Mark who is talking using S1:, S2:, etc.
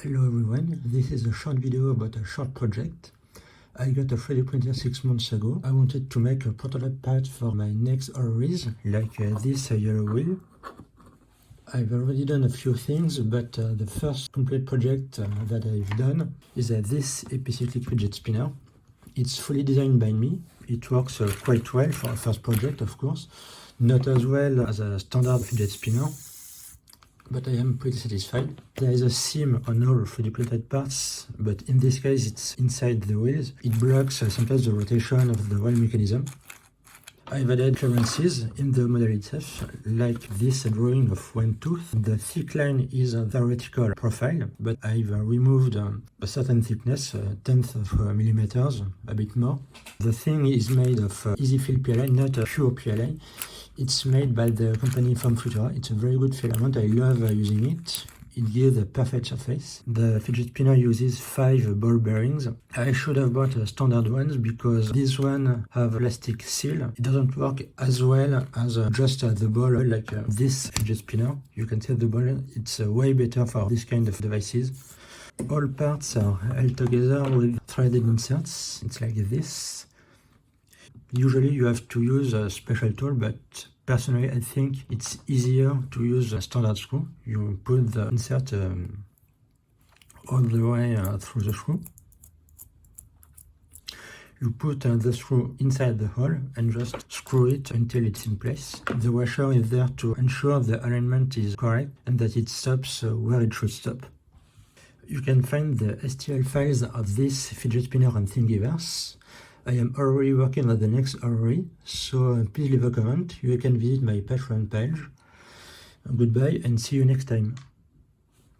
S1: Hello everyone, this is a short video about a short project. I got a 3D printer 6 months ago. I wanted to make a prototype part for my next ROEs, like this yellow wheel. I've already done a few things, but the first complete project that I've done is this epicyclic fidget spinner. It's fully designed by me. It works quite well for a first project, of course. Not as well as a standard fidget spinner, but I am pretty satisfied. There is a seam on all 3D printed parts, but in this case it's inside the wheels. It blocks sometimes the rotation of the wheel mechanism. I've added clearances in the model itself, like this drawing of one tooth. The thick line is a vertical profile, but I've removed a certain thickness, a tenth of millimeters, a bit more. The thing is made of easy fill PLA, not a pure PLA. It's made by the company from Futura. It's a very good filament. I love using it. It gives a perfect surface. The fidget spinner uses 5 ball bearings. I should have bought standard ones because this one have plastic seal. It doesn't work as well as just the ball like this fidget spinner. You can see the ball. It's way better for this kind of devices. All parts are held together with threaded inserts. It's like this. Usually you have to use a special tool, but personally I think it's easier to use a standard screw. You put the insert all the way through the screw. You put the screw inside the hole and just screw it until it's in place. The washer is there to ensure the alignment is correct and that it stops where it should stop. You can find the STL files of this fidget spinner on Thingiverse. I am already working on the next ROE, so please leave a comment. You can visit my Patreon page. Goodbye and see you next time.